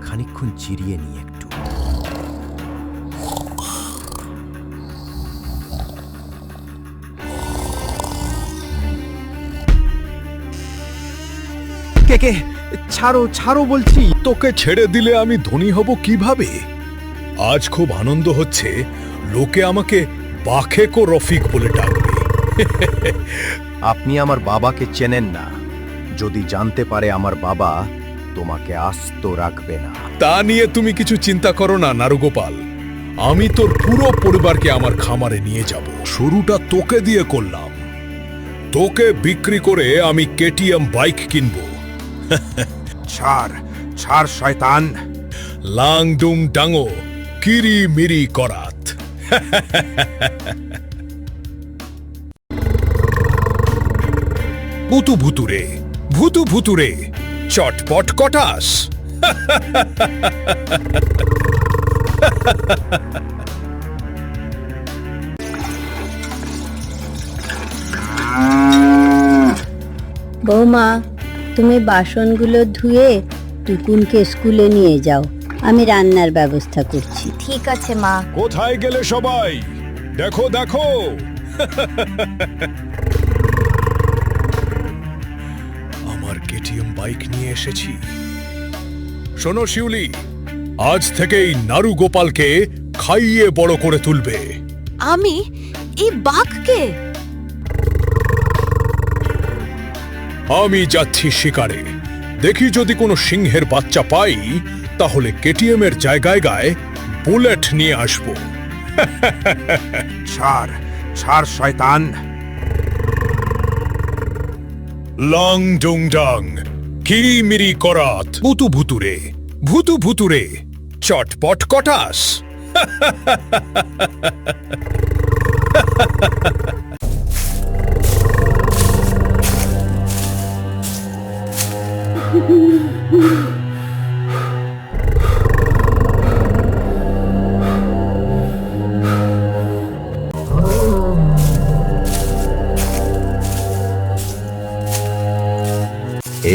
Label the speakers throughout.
Speaker 1: খানিকক্ষণ জিরিয়ে নিই একটু। কে কে? ছাড়ো ছাড়ো বলছি।
Speaker 2: তোকে ছেড়ে দিলে আমি ধনী হব কিভাবে? আজ খুব আনন্দ হচ্ছে, লোকে আমাকে বাখেকো রফিক বলে ডাকবে।
Speaker 1: আপনি আমার বাবাকে চেনেন না। যদি জানতে পারে আমার বাবা, তোমাকে আস্ত রাখবে না।
Speaker 2: তা নিয়ে তুমি কিছু চিন্তা করো না নারুগোপাল। আমি তোর পুরো পরিবারকে আমার খামারে নিয়ে যাব। শুরুটা তোকে দিয়ে করলাম। তোকে বিক্রি করে আমি কেটিএম বাইক কিনবো।
Speaker 3: ছাড় ছাড় শয়তান।
Speaker 2: লাংডুং ডাঙো কিরি মিরি করাত। ভুতু ভুতুরে ভুতু ভুতুরে চটপট কটাস।
Speaker 4: বৌমা, তুমি বাসনগুলো ধুয়ে টুকুনকে স্কুলে নিয়ে যাও, আমি রান্নার ব্যবস্থা করছি।
Speaker 5: ঠিক আছে মা।
Speaker 2: কোথায় গেলে সবাই? দেখো দেখো, আমার কেটিএম বাইক নিয়ে এসেছি। শোনো শিউলি, আজ থেকেই নারু গোপালকে খাইয়ে বড় করে তুলবে।
Speaker 5: আমি এই বাঘকে?
Speaker 2: আমি যাচ্ছি শিকারে। দেখি যদি কোনো সিংহের বাচ্চা পাই, তাহলে কেটিএম এর জায়গায় গায়ে বুলেট নিয়ে আসব।
Speaker 3: ছাড় ছাড় শয়তান।
Speaker 2: লং ডুং ডাং কিরি মিরি করাত ভুতু ভুতুরে ভুতু ভুতুরে চটপট কটাস।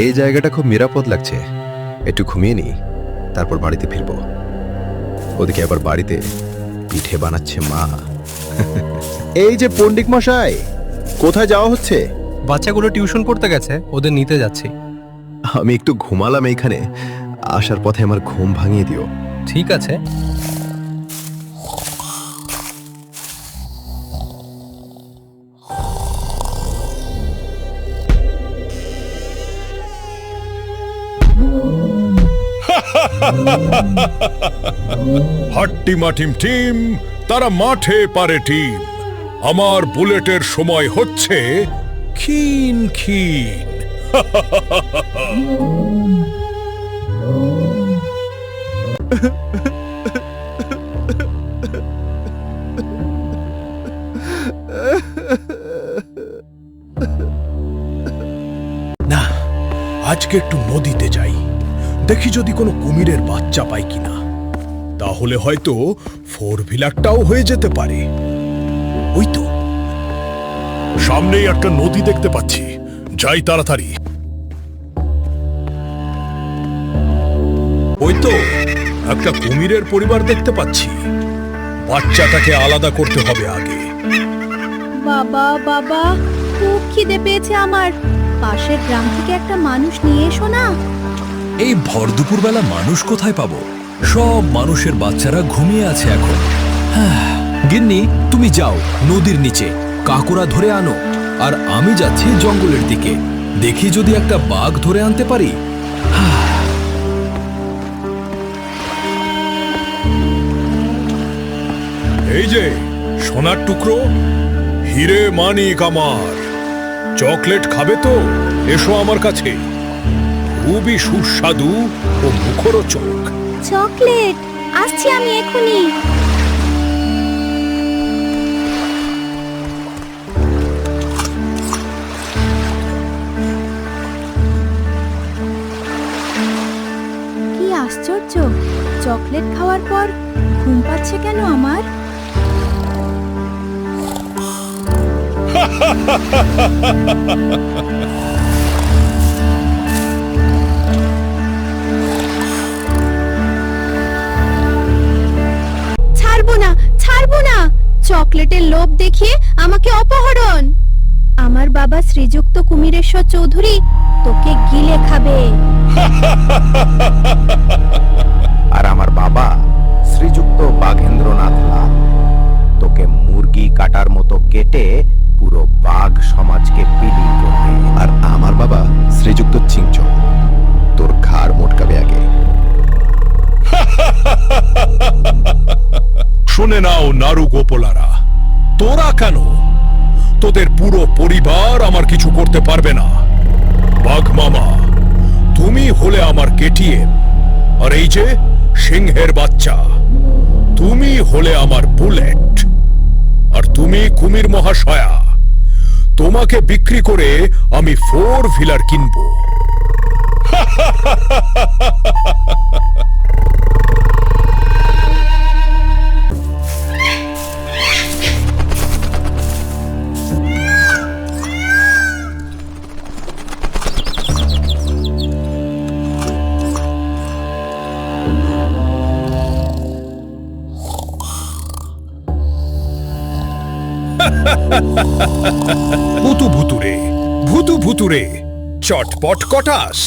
Speaker 6: এই জায়গাটা খুব নিরাপদ লাগছে। একটু ঘুমিয়ে নি, তারপর বাড়িতে ফিরবো। ওদিকে আবার বাড়িতে পিঠে বানাচ্ছে মা। এই যে পণ্ডিত মশাই, কোথায় যাওয়া হচ্ছে?
Speaker 7: বাচ্চাগুলো টিউশন পড়তে গেছে, ওদের নিতে যাচ্ছি।
Speaker 6: আমি একটু ঘুমালাম এইখানে, আসার পথে আমার ঘুম ভাঙিয়ে দিও।
Speaker 7: ঠিক আছে।
Speaker 2: হাট্টিমাটিম টিম, তারা মাঠে পারে টিম। আমার বুলেটের সময় হচ্ছে ক্ষীণ ক্ষীণ। না, আজকে একটু নদীতে যাই, দেখি যদি কোনো কুমিরের বাচ্চা পাই কিনা। তাহলে হয়তো ফোর হুইলারটাও হয়ে যেতে পারে। ওই তো সামনেই একটা নদী দেখতে পাচ্ছি, যাই তাড়াতাড়ি। ওই তো একটা কুমিরের পরিবার দেখতে পাচ্ছি। বাচ্চাটাকে আলাদা করতে হবে আগে।
Speaker 5: বাবা বাবা, খুব খিদে পেয়েছে আমার। পাশের গ্রাম থেকে একটা মানুষ নিয়ে এসো না।
Speaker 8: এই ভর দুপুরবেলা মানুষ কোথায় পাবো? সব মানুষের বাচ্চারা ঘুমিয়ে আছে এখন। গিন্নি, তুমি যাও নদীর নিচে কাঁকড়া ধরে আনো, আর আমি যাচ্ছি জঙ্গলের দিকে, দেখি যদি একটা বাঘ ধরে আনতে পারি।
Speaker 2: এই যে সোনার টুকরো, হিরে মানিক আমার, চকলেট খাবে তো? এসো আমার কাছে, খুবই সুস্বাদু ও মুখরোচক।
Speaker 5: চকলেট? আসছি আমি এখনই। কি আশ্চর্য, চকলেট খাওয়ার পর ঘুম পাচ্ছে কেন আমার? চকলেটের লোভ দেখিয়ে আমাকে অপহরণ। আমার বাবা শ্রীযুক্ত কুমিরেশ্বর চৌধুরী তোকে গিলে খাবে।
Speaker 1: আর আমার বাবা শ্রীযুক্ত বাঘেন্দ্রনাথ লাল তোকে মুরগি কাটার মতো কেটে পুরো বাঘ সমাজকে বিলি করবে।
Speaker 6: আর আমার বাবা শ্রীযুক্ত চিংচং তোর ঘাড় মোটকাবে আগে।
Speaker 2: শুনে নাও নারু গোপলারা, তোরা কেন, তোদের পুরো পরিবার আমার কিছু করতে পারবে না। বাঘ মামা, তুমি হলে আমার কেটিএম, আর এই যে সিংহের বাচ্চা, তুমি হলে আমার বুলেট, আর তুমি কুমির মহাশয়া, তোমাকে বিক্রি করে আমি 4 হুইলার কিনবো। ভুতু ভুতুরে, ভুতু ভুতুরে, চটপট কটাস।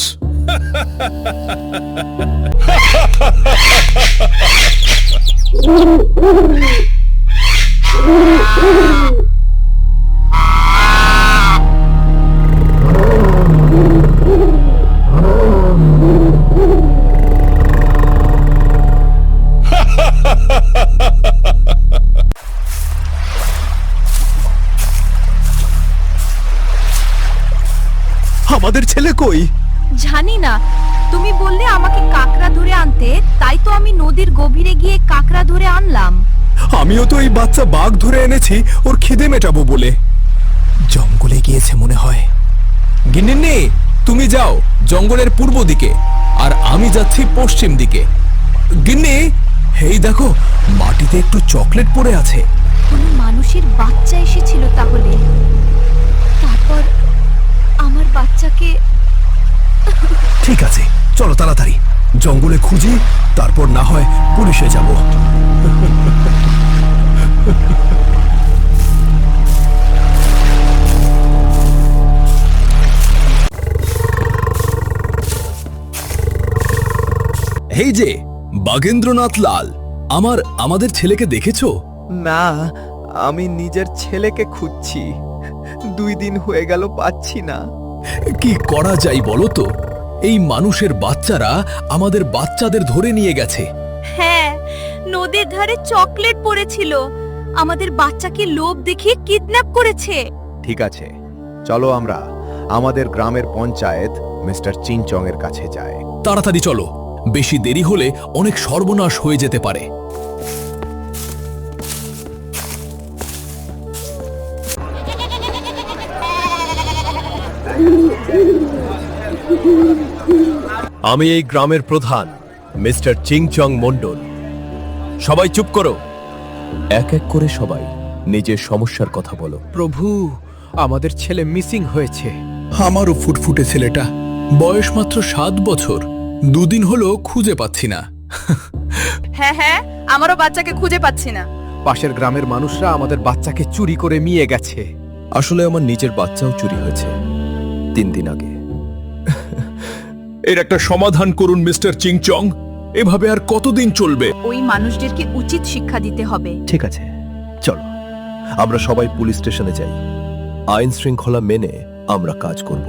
Speaker 6: আমাদের ছেলে কই?
Speaker 5: জানি না, তুমি বললে আমাকে কাকড়া ধরে আনতে, তাই তো আমি নদীর গভীরে গিয়ে কাকড়া ধরে আনলাম।
Speaker 2: আমিও তো এই বাচ্চা বাঘ ধরে এনেছি ওর খিদে মেটাবো বলে। জঙ্গলে গিয়েছে মনে হয়। গিন্নি, তুমি যাও জঙ্গলের পূর্ব দিকে, আর আমি যাচ্ছি পশ্চিম দিকে। গিন্নি, এই দেখো মাটিতে একটু চকলেট পড়ে আছে।
Speaker 5: কোনো মানুষের বাচ্চা এসেছিল তাহলে। তারপর আমার বাচ্চাকে।
Speaker 2: ঠিক আছে, চলো তাড়াতাড়ি জঙ্গলে খুঁজি, তারপর না হয় পুলিশে যাব। এই যে বাগেন্দ্রনাথ লাল, আমাদের ছেলেকে দেখেছো?
Speaker 9: না, আমি নিজের ছেলেকে খুঁজছি। 2 দিন হয়ে গেল, পাচ্ছি না।
Speaker 2: কি করা যায় বলো তো? এই মানুষের বাচ্চারা আমাদের বাচ্চাদের ধরে নিয়ে গেছে।
Speaker 5: হ্যাঁ, নদীর ধারে চকলেট পড়েছিল, আমাদের বাচ্চাকে লোভ দেখিয়ে কিডন্যাপ করেছে।
Speaker 1: ঠিক আছে, চলো আমরা আমাদের গ্রামের পঞ্চায়েত মিস্টার চিনচং এর কাছে যাই।
Speaker 2: তাড়াতাড়ি চলো, বেশি দেরি হলে অনেক সর্বনাশ হয়ে যেতে পারে।
Speaker 1: আমি এই গ্রামের প্রধান মিস্টার চিংচং মন্ডল। সবাই চুপ করো, এক এক করে সবাই নিজের সমস্যার কথা বলো।
Speaker 9: প্রভু, আমাদের ছেলে মিসিং হয়েছে।
Speaker 2: আমারও ফুটফুটে ছেলেটা, বয়স মাত্র 7 বছর। 2 দিন হলো খুঁজে পাচ্ছি না।
Speaker 5: হ্যাঁ, আমারও বাচ্চাকে খুঁজে পাচ্ছি না।
Speaker 9: পাশের গ্রামের মানুষরা আমাদের বাচ্চাকে চুরি করে নিয়ে গেছে।
Speaker 1: আসলে আমার নিজের বাচ্চাও চুরি হয়েছে 3 দিন আগে।
Speaker 2: এর একটা সমাধান করুন মিস্টার চিংচং, এভাবে আর কতদিন চলবে?
Speaker 5: ওই মানুষদেরকে উচিত শিক্ষা দিতে হবে।
Speaker 1: ঠিক আছে, চলো আমরা সবাই পুলিশ স্টেশনে যাই। আইন শৃঙ্খলা মেনে আমরা কাজ করব।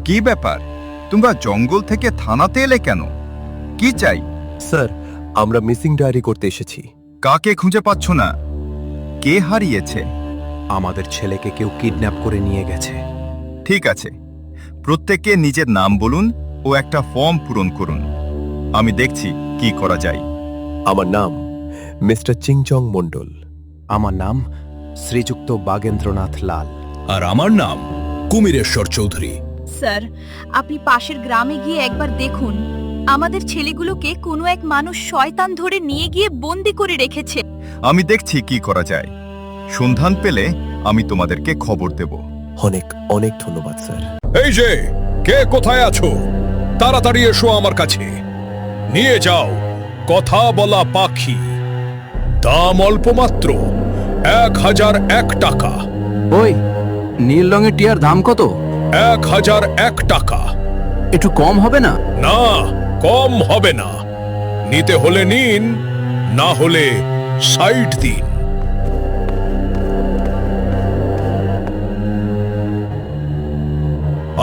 Speaker 3: কি ব্যাপার, তোমরা জঙ্গল থেকে থানাতে এলে কেন? কি চাই?
Speaker 1: স্যার, আমরা মিসিং ডায়েরি করতে এসেছি।
Speaker 3: কাকে খুঁজে পাচ্ছ না? কে হারিয়েছে?
Speaker 1: আমাদের ছেলেকে কেউ কিডন্যাপ করে নিয়ে গেছে।
Speaker 3: ঠিক আছে, প্রত্যেককে নিজের নাম বলুন ও একটা ফর্ম পূরণ করুন। আমি দেখছি কি করা যায়।
Speaker 1: আমার নাম মিস্টার চিংচং মন্ডল। আমার নাম শ্রীযুক্ত বাগেন্দ্রনাথ লাল।
Speaker 2: আর আমার নাম কুমিরেশ্বর চৌধুরী।
Speaker 5: স্যার, আপনি পাশের গ্রামে গিয়ে একবার দেখুন, আমাদের ছেলেগুলোকে কোনো এক মানুষ শয়তান ধরে নিয়ে গিয়ে বন্দি করে রেখেছে।
Speaker 3: আমি দেখছি কি করা যায়। সন্ধান পেলে আমি তোমাদেরকে খবর দেব।
Speaker 6: অনেক অনেক ধন্যবাদ স্যার।
Speaker 2: এই যে, কে কোথায় আছো? তাড়াতাড়ি এসো আমার কাছে। নিয়ে যাও কথা বলা পাখি। দাম অল্প মাত্র 1001 টাকা।
Speaker 10: ওই নীল রঙের টিয়ার দাম কত?
Speaker 2: 1001 টাকা।
Speaker 10: একটু কম হবে না?
Speaker 2: না, কম হবে না। নিতে হলে নিন, না হলে সাইড দিন।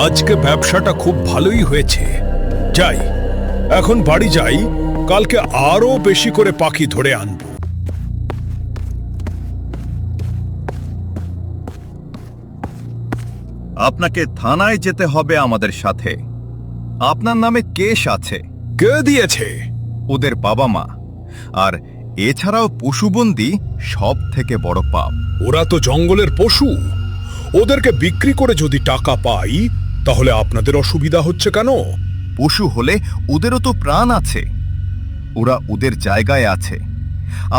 Speaker 2: আজকে ব্যবসাটা খুব ভালোই হয়েছে। যাই, এখন বাড়ি যাই, কালকে আরো বেশি করে পাখি ধরে আনব।
Speaker 3: আপনাকে থানায় যেতে হবে আমাদের সাথে। আপনার নামে কেস আছে।
Speaker 2: কে দিয়েছে?
Speaker 3: ওদের বাবা মা। আর এছাড়াও পশুবন্দী সব থেকে বড় পাপ।
Speaker 2: ওরা তো জঙ্গলের পশু। ওদেরকে বিক্রি করে যদি টাকা পাই, তাহলে আপনাদের অসুবিধা হচ্ছে কেন?
Speaker 3: পশু হলে ওদেরও তো প্রাণ আছে। ওরা ওদের জায়গায় আছে,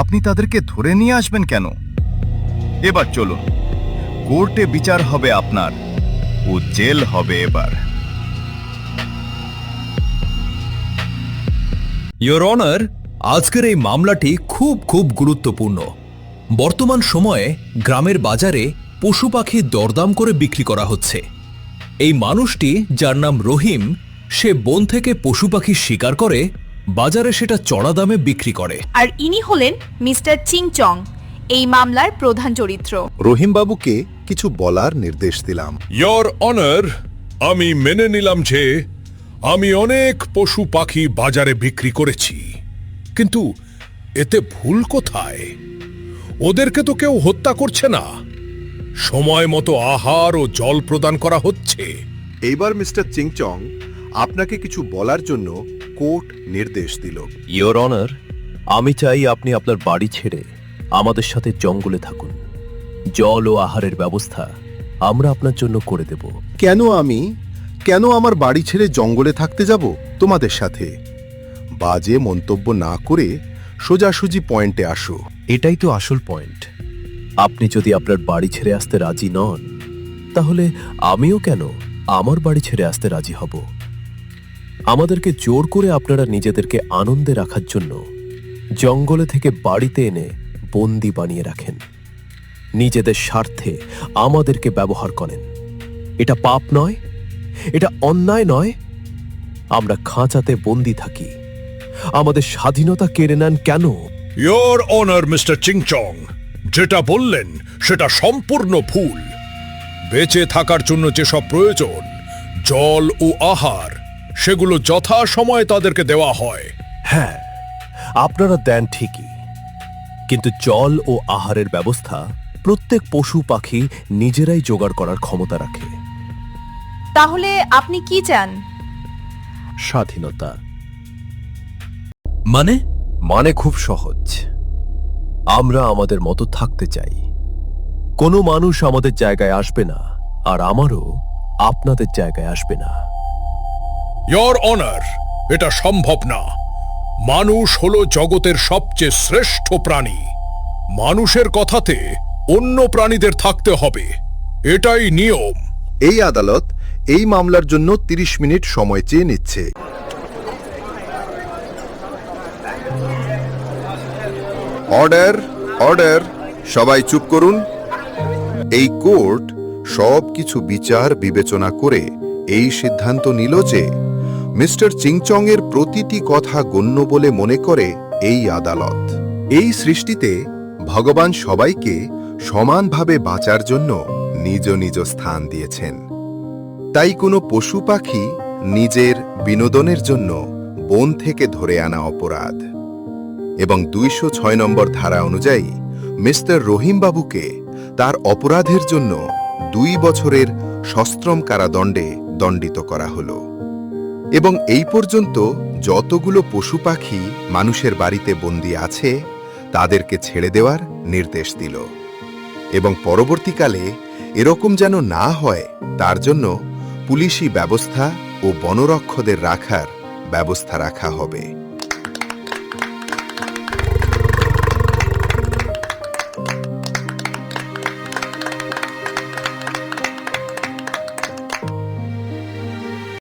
Speaker 3: আপনি তাদেরকে ধরে নিয়ে আসবেন কেন? এবার চলুন, কোর্টে বিচার হবে আপনার, ও জেল হবে এবার।
Speaker 8: ইয়োর অনার, আজকের এই মামলাটি খুব খুব গুরুত্বপূর্ণ। বর্তমান সময়ে গ্রামের বাজারে পশু পাখি দরদাম করে বিক্রি করা হচ্ছে। এই মানুষটি, যার নাম রহিম, সে বন থেকে পশু পাখি শিকার করে বাজারে সেটা চড়া দামে বিক্রি করে।
Speaker 5: আর ইনি হলেন মিস্টার চিংচং, এই মামলার প্রধান চরিত্র।
Speaker 6: রহিম বাবুকে কিছু বলার নির্দেশ দিলাম।
Speaker 2: ইয়োর অনার, আমি মেনে নিলাম যে আমি অনেক পশু পাখি বাজারে বিক্রি করেছি, কিন্তু এতে ভুল কোথায়? ওদেরকে তো কেউ হত্যা করছে না, সময় মতো আহার ও জল প্রদান করা হচ্ছে।
Speaker 6: এইবার মিস্টার চিংচং, আপনাকে কিছু বলার জন্য কোর্ট নির্দেশ দিল।
Speaker 1: ইয়োর অনার, আমি চাই আপনি আপনার বাড়ি ছেড়ে আমাদের সাথে জঙ্গলে থাকুন। জল ও আহারের ব্যবস্থা আমরা আপনার জন্য করে দেব।
Speaker 6: কেন আমার বাড়ি ছেড়ে জঙ্গলে থাকতে যাব তোমাদের সাথে? বাজে মন্তব্য না করে সোজাসুজি পয়েন্টে আসো।
Speaker 1: এটাই তো আসল পয়েন্ট। আপনি যদি আপনার বাড়ি ছেড়ে আসতে রাজি নন, তাহলে আমিও কেন আমার বাড়ি ছেড়ে আসতে রাজি হব। আমাদেরকে জোর করে আপনারা নিজেদেরকে আনন্দে রাখার জন্য জঙ্গলে থেকে বাড়িতে এনে বন্দি বানিয়ে রাখেন। নিজেদের স্বার্থে আমাদেরকে ব্যবহার করেন। এটা পাপ নয়, এটা অন্যায় নয়। আমরা খাঁচাতে বন্দি থাকি, আমাদের স্বাধীনতা কেড়ে নেন কেন?
Speaker 2: ইয়োর অনার মিস্টার চিংচং, যেটা বললেন সেটা সম্পূর্ণ ভুল। বেঁচে থাকার জন্য যেসব প্রয়োজন, জল ও আহার, সেগুলো যথাসময়ে তাদেরকে দেওয়া হয়।
Speaker 1: হ্যাঁ, আপনারা দেন ঠিকই, কিন্তু জল ও আহারের ব্যবস্থা প্রত্যেক পশু পাখি নিজেরাই জোগাড় করার ক্ষমতা রাখে।
Speaker 5: তাহলে আপনি কি চান?
Speaker 1: স্বাধীনতা।
Speaker 8: মানে
Speaker 1: খুব সহজ। আমরা আমাদের মতো থাকতে চাই। কোনো মানুষ আমাদের জায়গায় আসবে না, আর আমারও আপনাদের জায়গায় আসবে না।
Speaker 2: ইয়োর অনার, এটা সম্ভব না। মানুষ হলো জগতের সবচেয়ে শ্রেষ্ঠ প্রাণী। মানুষের কথাতে অন্য প্রাণীদের থাকতে হবে, এটাই নিয়ম।
Speaker 6: এই আদালত এই মামলার জন্য 30 মিনিট সময় চেয়ে নিচ্ছে। অর্ডার, অর্ডার, সবাই চুপ করুন। এই কোর্ট সবকিছু বিচার বিবেচনা করে এই সিদ্ধান্ত নিল যে মিস্টার চিংচং এর প্রতিটি কথা গণ্য বলে মনে করে এই আদালত। এই সৃষ্টিতে ভগবান সবাইকে সমানভাবে বাঁচার জন্য নিজ নিজ স্থান দিয়েছেন। তাই কোনো পশু পাখি নিজের বিনোদনের জন্য বন থেকে ধরে আনা অপরাধ। এবং 206 নম্বর ধারা অনুযায়ী মিস্টার রহিম বাবুকে তার অপরাধের জন্য 2 বছরের সশ্রম কারাদণ্ডে দণ্ডিত করা হলো। এবং এই পর্যন্ত যতগুলো পশু পাখি মানুষের বাড়িতে বন্দী আছে, তাদেরকে ছেড়ে দেওয়ার নির্দেশ দিল। এবং পরবর্তীকালে এরকম যেন না হয়, তার জন্য পুলিশি ব্যবস্থা ও বনরক্ষকদের রাখার ব্যবস্থা রাখা হবে।